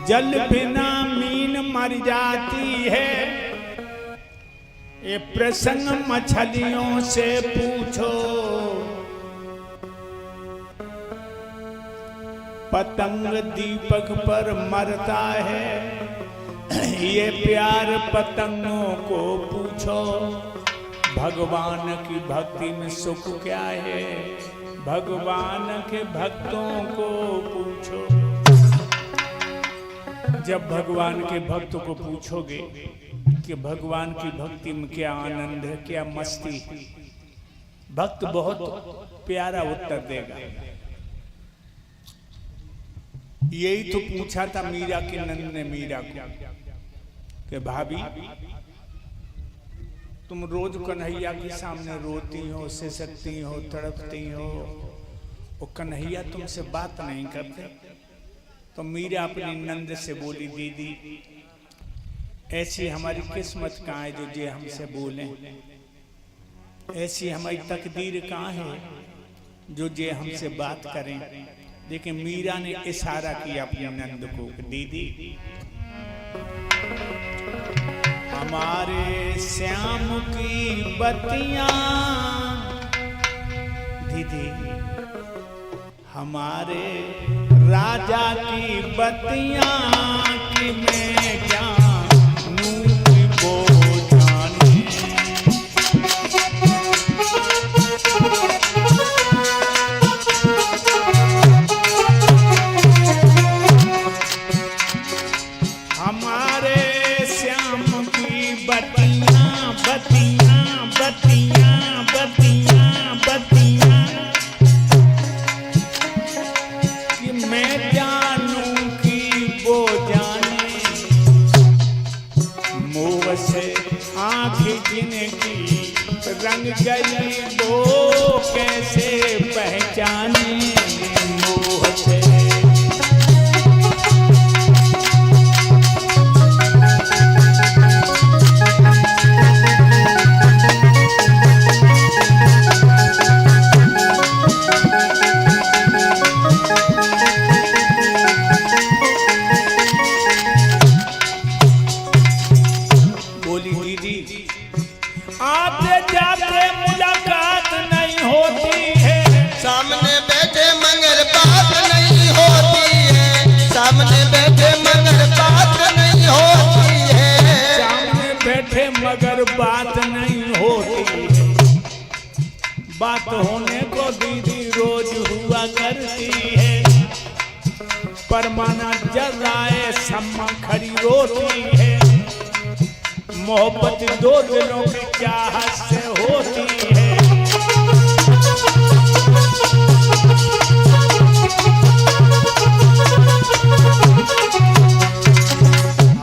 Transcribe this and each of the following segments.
जल बिना मीन मर जाती है, ये प्रसंग मछलियों से पूछो। पतंग दीपक पर मरता है, ये प्यार पतंगों को पूछो। भगवान की भक्ति में सुख क्या है, भगवान के भक्तों को पूछो। जब भगवान के भक्तों को पूछोगे कि भगवान की भक्ति में क्या आनंद है, क्या मस्ती, भक्त बहुत प्यारा उत्तर देगा। यही तो पूछा था मीरा के नंद ने मीरा को कि भाभी तुम रोज कन्हैया के सामने रोती हो, सिसकती हो, तड़पती हो, वो कन्हैया तुमसे बात नहीं करते। तो मीरा अपनी नंद से बोली, दीदी ऐसी हमारी किस्मत कहाँ है जो जे हमसे बोलें, ऐसी हमारी तकदीर कहाँ है जो जे हमसे बात करें। लेकिन मीरा ने इशारा किया अपनी नंद को, दीदी हमारे श्याम की बत्तियां, दीदी हमारे राजा की बत्तियां कि मैं जानूं कि वो जाने। हमारे श्याम की बत्तियां बत्तियां बत्तियां बत्तियां बत्तियां कि मैं जानूं कि वो जाने। मुँह से आँखें जिनकी रंग गई वो कैसे पहचाने। मुँह से आते जाते मुलाकात नहीं होती है, सामने बैठे मगर बात नहीं होती है, सामने बैठे मगर बात नहीं होती है, सामने बैठे मगर बात नहीं होती है। बात होने को दीदी रोज हुआ करती है, परमाना जर्राए सम्मा खड़ी रोती है। मोहब्बत दो दिलों की चाहत से होती है।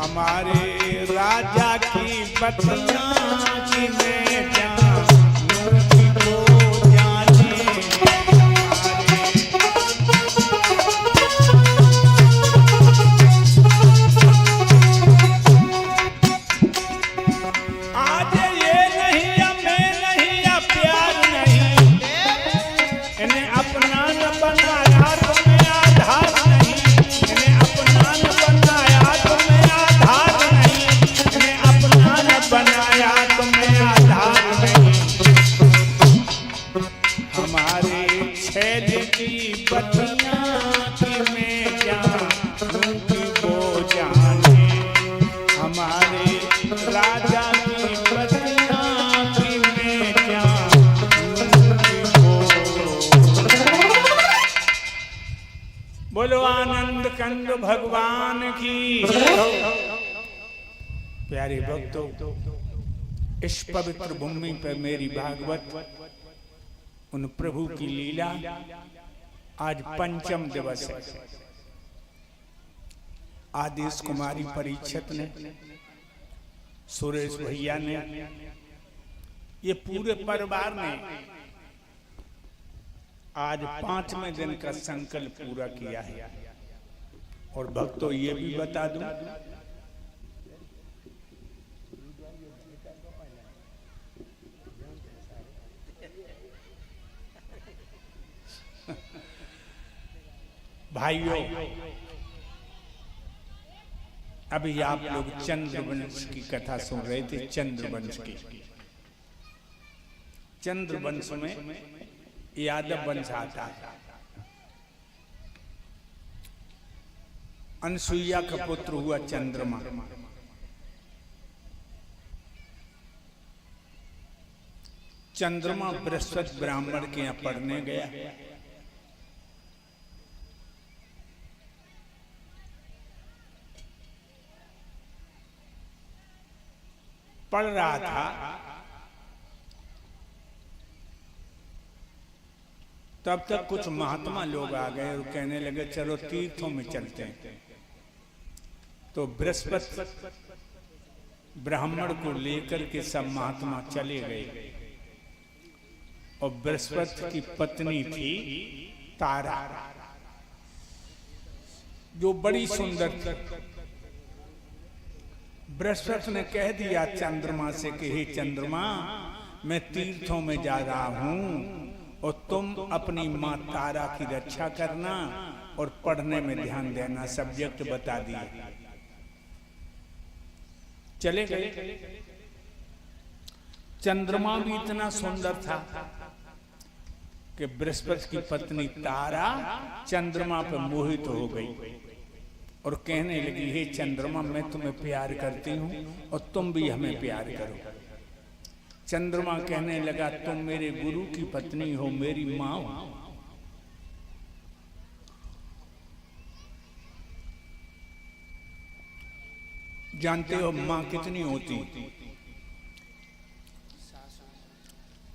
हमारे राजा की बत्तियां की मैं जानूं कि वो जाने। आज ये नहीं या मैं नहीं या प्यार नहीं, इन्हें अपना न बनाया तुम्हें आधार नहीं, इन्हें अपना न बनाया तुम्हें आधार नहीं, इन्हें अपना न बनाया तुम्हें आधार नहीं। हमारे छैल की बत्तियां की मैं जानूं कि वो जाने। हमारे राजा की बत्तियां की मैं जानूं कि वो। बोलो आनंद कंद भगवान की। प्यारे भक्तों, इस पवित्र भूमि पर मेरी भागवत उन प्रभु की लीला आज पंचम दिवस है। आदेश कुमारी परीक्षित ने, सुरेश भैया ने, ये पूरे परिवार ने आज 5वें दिन का संकल्प पूरा किया है। और भक्तों ये भी बता दूं, भाइयों अभी आप लोग चंद्रवंश की कथा सुन रहे थे। चंद्रवंश की, चंद्रवंश में यादव वंश आता है। अनसुईया का पुत्र हुआ चंद्रमा। चंद्रमा बृहस्पति ब्राह्मण के यहाँ पढ़ने गया। पढ़ रहा था, तब तक कुछ महात्मा लोग आ गए और कहने लगे चलो तीर्थों में चलते हैं। तो बृहस्पति ब्राह्मण को लेकर के सब महात्मा चले गए। और बृहस्पति की पत्नी थी तारा, जो बड़ी सुंदर थी। बृहस्पति ने कह दिया चंद्रमा से कि हे चंद्रमा, मैं तीर्थों में जा रहा हूं और तुम अपनी मां तारा की रक्षा करना और पढ़ने में ध्यान देना। सब्जेक्ट बता दिए, चले गए। चंद्रमा भी इतना सुंदर था कि बृहस्पति की पत्नी तारा चंद्रमा पर मोहित हो गई और कहने लगी हे चंद्रमा, मैं तुम्हें प्यार करती हूं और तुम भी हमें प्यार करो। चंद्रमा कहने लगा तुम मेरे गुरु की पत्नी हो, मेरी मां हो। जानते हो मां कितनी होती?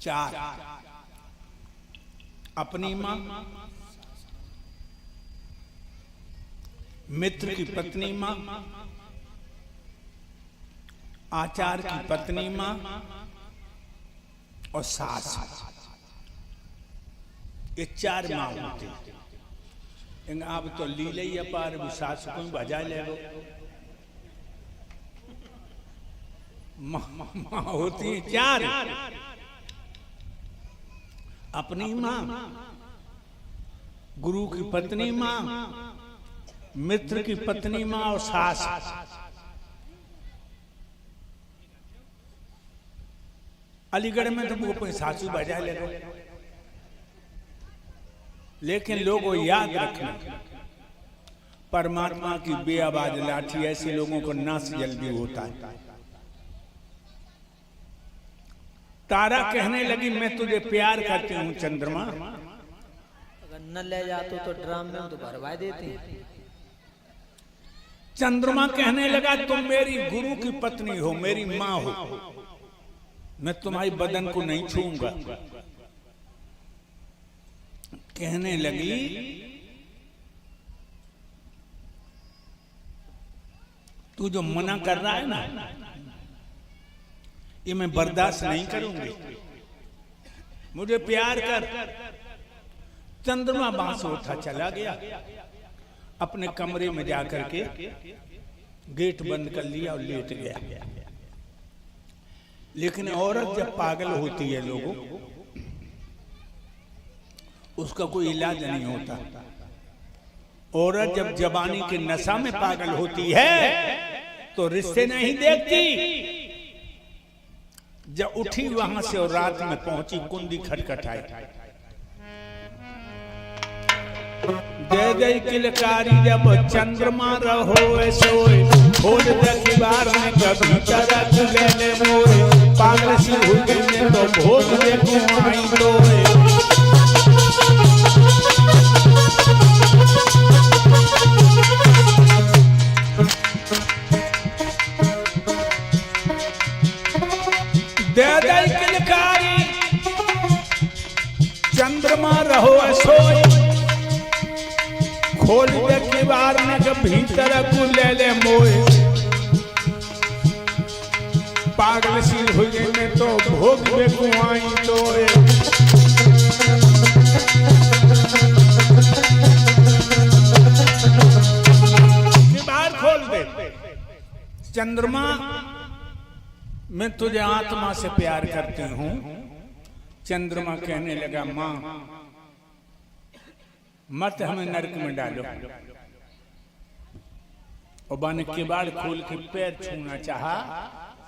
4। अपनी मां, मित्र की पत्नी मां, आचार्य की पत्नी मां और सास। ये 4 मां होती। आप तो लीले ही अपार, सास को बजा ले लो। मां होती है 4। अपनी मां, गुरु की पत्नी मां, मित्र की पत्नी मां और सास। अलीगढ़ में तो वो सासू बजा ले रहे, लेकिन लोगों याद रखना परमात्मा की बेआवाज लाठी ऐसे लोगों को नाश जल्दी होता है। तारा कहने लगी मैं तुझे प्यार करती हूँ चंद्रमा। अगर न ले जाते तो ड्राम में तो भरवा देते। चंद्रमा कहने लगा तुम मेरी गुरु की पत्नी हो, मेरी मां हो, मैं तुम्हारी बदन को नहीं छूऊंगा। कहने लगी तू जो मना कर रहा है ना, ये मैं बर्दाश्त नहीं करूंगी, मुझे प्यार कर। चंद्रमा बांस उठा चला गया, अपने कमरे में जाकर के गेट बंद कर लिया और लेट गया। लेकिन औरत जब पागल होती है लोगों, उसका कोई इलाज नहीं होता। औरत जब जवानी के नशा में पागल होती है तो रिश्ते नहीं देखती। जब उठी वहां से और रात में पहुंची, कुंडी खटखटाई, जय जय किलकारी जब चंद्रमा रहो सोए, खोल दे किवार में कभी चरक गले मोए, पागल सी हुई में तो भोग देखो आई तोए। दे दे किलकारी चंद्रमा रहो सोए, खोल दे किवार में के भीतर को ले ले मोए, पागल सी हुई में तो भोग देखो आई तोए। किवार खोल दे। चंद्रमा मैं तुझे आत्मा से प्यार करती हूं। चंद्रमा कहने लगा मां मत हमें नरक में डालो, और वन किवाड़ खोल के पैर छूना चाहा,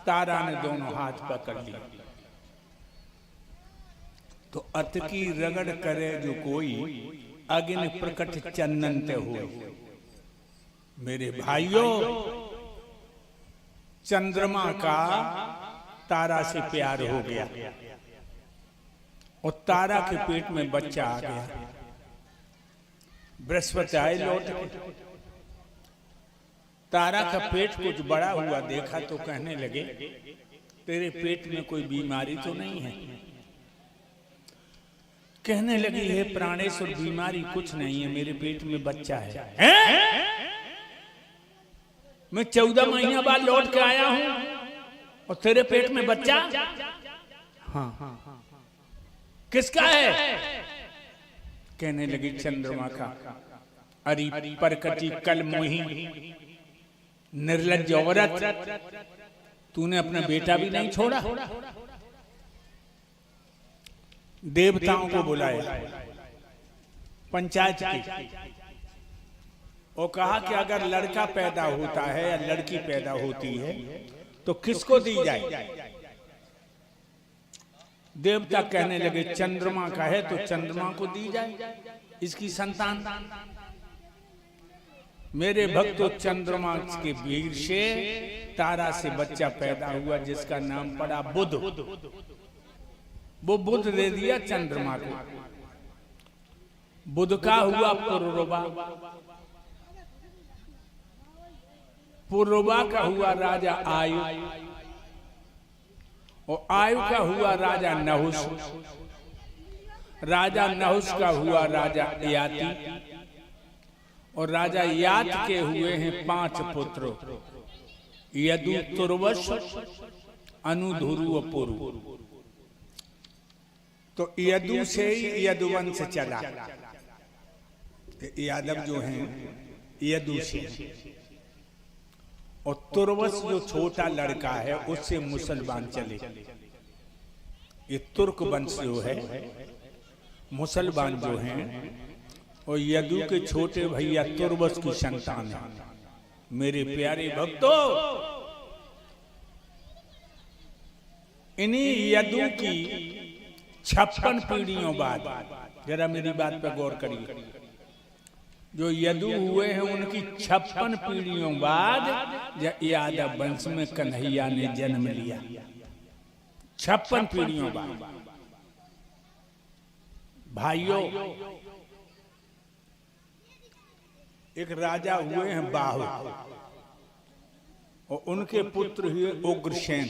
तारा ने दोनों हाथ पकड़ लिए। तो अतकी रगड़ करे जो कोई, अग्नि प्रकट चंदन ते हुए। मेरे भाइयों, चंद्रमा का तारा से प्यार हो गया और तारा के पेट में बच्चा आ गया। बृहस्पति आए लौट के, तारा का पेट कुछ बड़ा हुआ देखा तो कहने लगे, तेरे पेट में कोई बीमारी तो नहीं है? कहने लगी, हे प्राणेश्वर, बीमारी कुछ नहीं है, मेरे पेट में बच्चा है। मैं 14 महीना बाद लौट के आया हूं और तेरे पेट में बच्चा? हाँ। किसका है? कहने लगी, चंद्रमा का। अरे परकटी कल मोही निर्लज्ज औरत, तूने अपना बेटा भी नहीं छोड़ा। देवताओं को बुलाया, पंचायत की, और कहा कि अगर लड़का पैदा होता है या लड़की पैदा होती है तो किसको दी जाए? देवता कहने लगे, चंद्रमा का है तो चंद्रमा को दी जाए इसकी संतान। मेरे भक्तों, चंद्रमा के वीर से तारा से बच्चा पैदा हुआ जिसका नाम पड़ा बुध। वो बुध दे दिया चंद्रमा को। बुध का हुआ पुरुरवा, पुरुरवा का हुआ राजा आयु, और आयु का हुआ राजा नहुष, राजा नहुष का हुआ राजा याति, और राजा यात के हुए हैं 5 पुत्र, यदु, तुर्वश, अनुधुरु और पुरु। तो यदु से ही यदुवंश चला, यादव जो हैं यदु से, और तुर्वस जो छोटा लड़का है उससे मुसलमान चले। ये तुर्क वंश जो है, मुसलमान जो हैं, और यदु के छोटे भैया तुर्वस की संतान है। मेरे प्यारे भक्तों, इन्हीं यदु की 56 पीढ़ियों बाद, जरा मेरी बात पर गौर करिए, जो यदु हुए हैं उनकी 56 पीढ़ियों बाद यादव वंश में कन्हैया ने जन्म लिया। 56 पीढ़ियों बाद। भाइयों, एक राजा हुए हैं बाहु, और उनके पुत्र हुए उग्रसेन।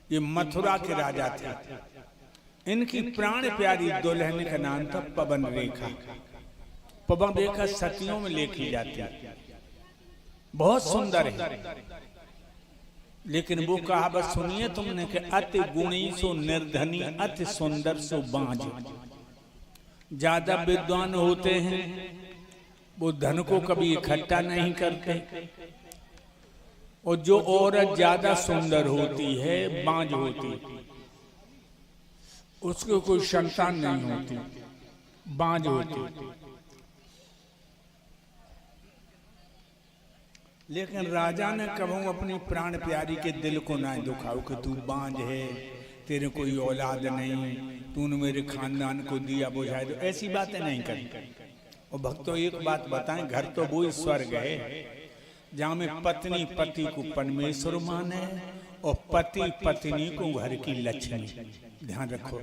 ये मथुरा के राजा थे। इनकी प्राण प्यारी दुल्हन का नाम था पवन रेखा। पवन रेखा सतियों में लिखी जाती है, बहुत सुंदर है। लेकिन वो कहावत सुनिए तुमने कि अति गुणी सो निर्धनी, अति सुंदर सो बांझ। ज्यादा विद्वान होते हैं वो धन को कभी इकट्ठा नहीं करते, और जो औरत ज्यादा सुंदर होती है, बांझ होती, उसको कोई संतान नहीं होती, बांझ होती। लेकिन राजा ने कभी अपनी प्राण प्यारी के दिल को ना दुखाओ कि तू बांझ है, तेरे कोई औलाद नहीं, तूने मेरे खानदान को दिया बुझाए, तो ऐसी बातें नहीं करी। और भक्तों, एक बात बताएं, घर तो वो स्वर्ग है जहाँ में पत्नी पति को परमेश्वर माने और पति पत्नी को घर की लक्ष्मी। ध्यान रखो,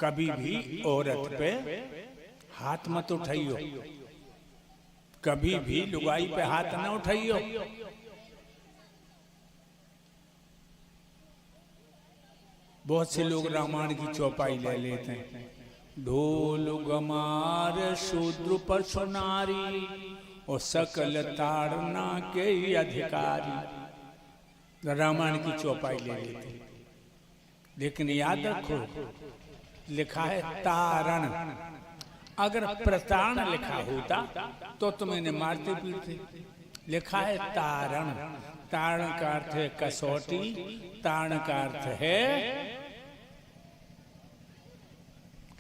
कभी भी औरत पे हाथ मत उठाइयो, कभी भी लुगाई पे हाथ न उठाइयो। बहुत से लोग रामायण की चौपाई ले लेते हैं, ढोल गमार शूद्र पशु नारी और सकल ताड़ना के अधिकारी। रामायण की चौपाई ले लेते हैं, लेकिन याद रखो लिखा है तारण। अगर प्रतारण लिखा होता तो तुम इन्हें मारते पीटते। लिखा है तारण। तारण का अर्थ है कसौटी, तारण का अर्थ है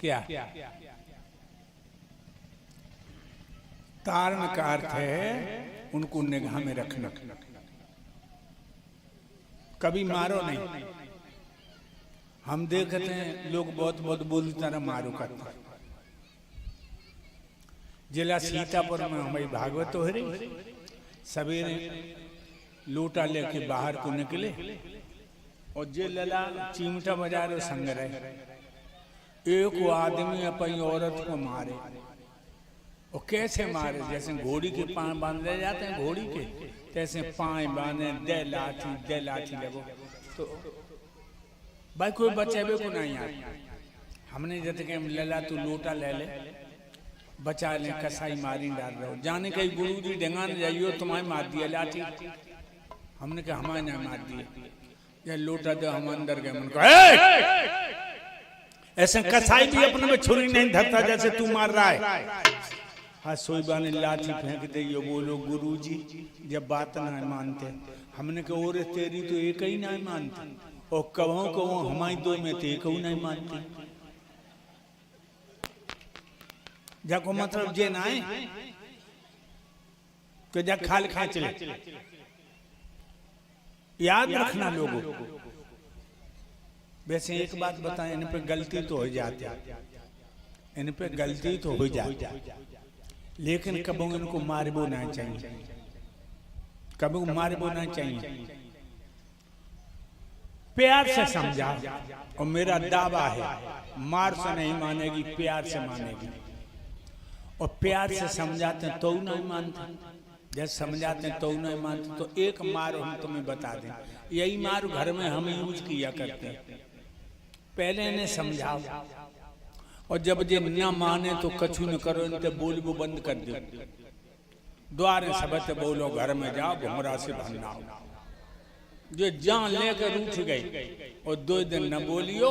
क्या? तारण का अर्थ है उनको निगाह में रखना, कभी मारो नहीं। हम देखते हैं लोग बहुत बहुत बोली तरह मारो करते हैं। जिला सीतापुर में हमारी भागवत हो रही, सवेरे लोटा लेके बाहर को निकले और जे लला चिमटा बजा रहे संग रहे, एक आदमी अपनी औरत को मारे। और कैसे मारे? जैसे घोड़ी के पांव बांधे जाते हैं घोड़ी के, तैसे पांव बांधे, दे लाठी लगो। तो भाई कोई बचावे को नहीं आया। हमने जैसे कि लला तू लोटा ले ले, बचा ले, कसाई मारी डाल रहे हो, जाने कहीं गुरु जी डेंगाने जाइयो तुम्हारे मार दिया लाठी। हमने कहा हमारे ना मार दिए, ये लोटा दो, हम अंदर गए। मन को ऐसे कसाई भी अपने में छुरी नहीं धरता जैसे तू मार रहा है। हाँ सोई बाने लाठी फेंक दे, यो बोलो गुरु जी जब बात ना मानते। हमने कहा और तेरी तो एक ही नहीं मानती, और कहो हमारी दो में तो एक नहीं मानती। जाको मतलब जे ना है तो जा खाल खा चले। याद रखना लोगों, वैसे एक बात बताएं, इन पे गलती तो हो जाती है, इन पे गलती तो हो जाती है, लेकिन कभी इनको मारबो ना चाहिए, कभी मारबो ना चाहिए। प्यार से समझा, और मेरा दावा है मार से नहीं मानेगी, प्यार से मानेगी। और प्यार से समझाते हैं तो नहीं मानते, जब समझाते हैं तो नहीं मानते। तो एक मार हम तुम्हें बता दें, यही मार घर में हम यूज किया करते हैं। पहले इन्हें समझाओ, और जब ये न माने तो कछु न करो, इनके बोल वो बंद कर दो। द्वारे सबत बोलो घर में जाओ, घुमरा से भरना। जो जान लेकर उठ गई, और 2 दिन न बोलियो,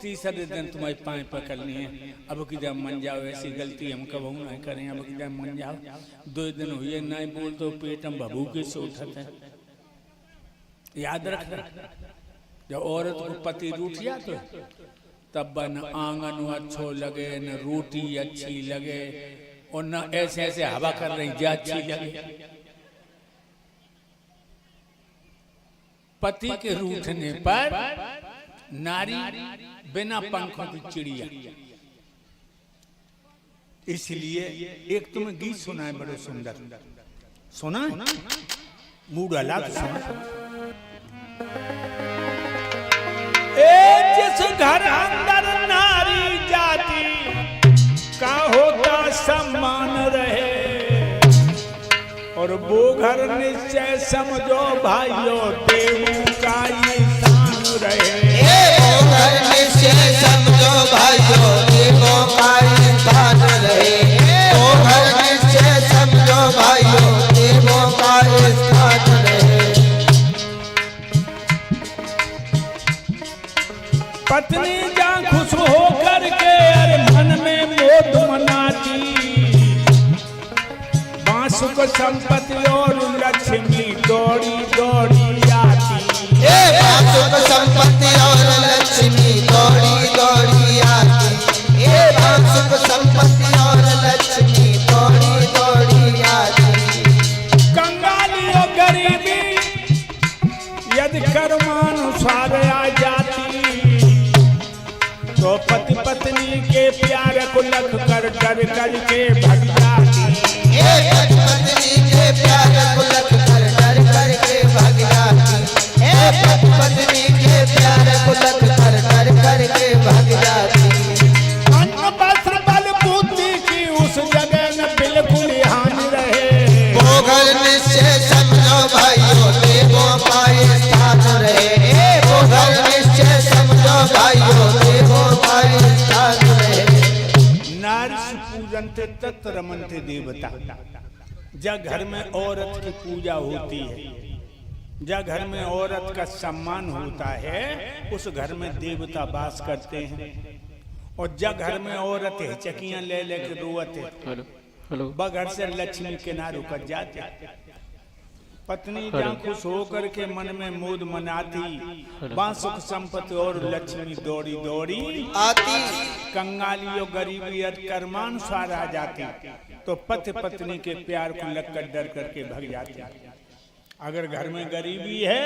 तीसरे दिन तुम्हारी पाए पकड़नी है। अब कि जब मन जाओ, ऐसी गलती हम कबू नहीं करें। अब कि जब मन जाओ, 2 दिन हुए नहीं बोल तो पेट हम भभूके से उठते हैं। याद रखना, जब औरत को पति रूठ जाते तब न आंगन अच्छो लगे, न रोटी अच्छी लगे, और न ऐसे ऐसे हवा कर रही जा अच्छी लगे। पति के रूठने पर नारी बिना पंखों की चिड़िया। इसलिए एक तुम्हें गीत सुना है बड़े सुंदर, सुना मूड अलग सुना। जिस घर अंदर नारी जाति का होता सम्मान रहे, और वो घर निश्चय समझो भाइयों देवों का ये स्थान रहे। वो घर निश्चय समझो भाइयों देवों का ये स्थान रहे। वो घर निश्चय समझो भाइयों देवों का ये स्थान रहे। पत्नी जा खुश हो करके अरे मन में मोद मनाती, सुख संपत्ति और लक्ष्मी दौड़ी दौड़ी आती। सुख संपत्ति और लक्ष्मी दौड़ी दौड़ी आती। सुख संपत्ति और लक्ष्मी दौड़ी दौड़ी आती। कंगाली और गरीबी यदि कर्मानुसार आ जाती, तो पति पत्नी के प्यार को लख कर डर करके भग जाती। पत्नी के प्यार को लख कर डर करके भाग जाती। पत्नी के प्यार को लख कर डर करके भाग जाती। अन्न वस्त्र बल बुद्धि की उस जगह न बिल्कुल हानि रहे। वो घर निश्चय समझो भाइयों देवों का ये स्थान रहे। वो घर निश्चय समझो भाइयों देवों का ये स्थान रहे। नारी पूजनते तत् रमन्ते देवता। जब घर में औरत की पूजा होती है, जब घर में औरत का सम्मान होता है, उस घर में देवता वास करते हैं। और जब घर में औरत हिचकियां ले लेकर रोते, बगैर से लक्ष्मी किनारे कर जाते। पत्नी जहाँ खुश होकर के मन में मोद मनाती, वहाँ सुख संपत्ति और लक्ष्मी दौड़ी दौड़ी आती। कंगाली और गरीबी और कर्मानुसार आ जाती, तो पति पत्नी के प्यार को लगकर डर करके भग जाती। अगर घर में गरीबी है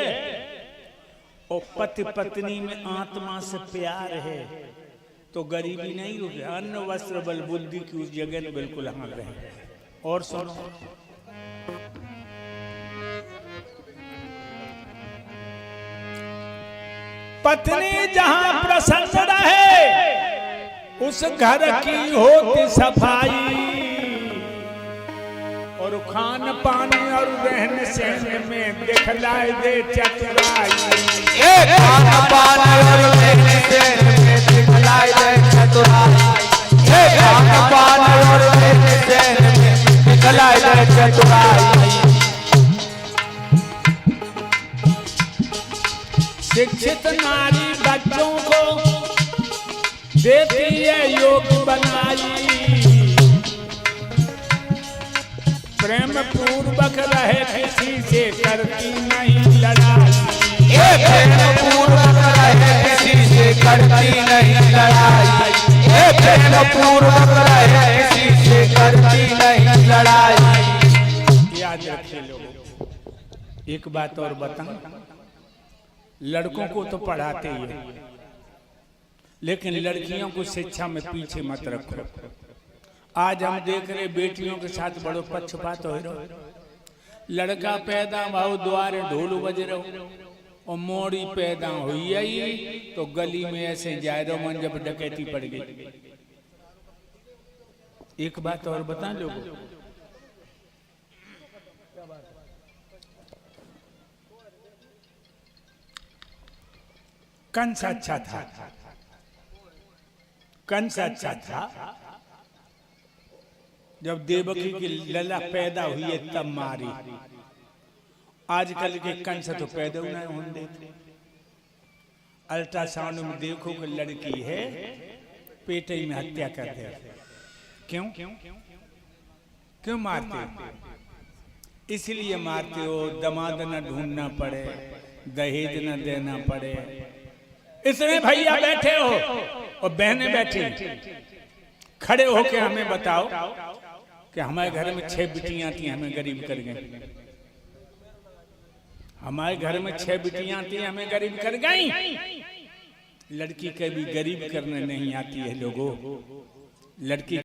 और पति पत्नी में आत्मा से प्यार है तो गरीबी नहीं होगी। अन्न वस्त्र बल बुद्धि की उस जगह में बिल्कुल हम रहे। और सुनो, पत्नी जहां प्रसन्न रहे उस घर की होती सफाई, और खान पान और रहन सहन में दिखलाई दे चतुराई। खान पान और रहन सहन में दिखलाई दे चतुराई। खान पान और रहन सहन में दिखलाई दे चतुराई। शिक्षित नारी बच्चों को देती है योग्य बनाई, प्रेम पूर्वक रहे किसी से करती नहीं लड़ाई। प्रेम पूर्वक रहे किसी से करती नहीं लड़ाई। प्रेम पूर्वक रहे किसी से करती नहीं लड़ाई। याद रखिए लोगों, एक बात और बताऊं, लड़कों को तो पढ़ाते ही है, लेकिन लड़कियों को शिक्षा में पीछे मत रखो। आज हम देख रहे बेटियों के साथ बड़ो पक्षपात हो रहा। लड़का पैदा भाव द्वारे ढोल बज रहो, और मोड़ी पैदा हुई आई तो गली में ऐसे जाए रहो मन जब डकैती पड़ गई। एक बात और बता लोगों, कंस अच्छा था, कंस अच्छा था। जब देवकी की लला पैदा हुई है तब मारी। आजकल के कंस तो पैदा नहीं होने देते। अल्ट्रासाउंड में देखो कि लड़की है, पेट में हत्या करते हैं। क्यों क्यों मारते? इसलिए मारते हो दमाद न ढूंढना पड़े, दहेज न देना पड़े। इसमें भैया बैठे हो और बहनें बैठी, खड़े होके हमें बताओ कि हमारे घर में 6 बिटियां थी, हमें गरीब कर गई। हमारे घर में 6 बिटियां थी, हमें गरीब कर गई। लड़की कभी गरीब करने नहीं आती है लोगों। लड़की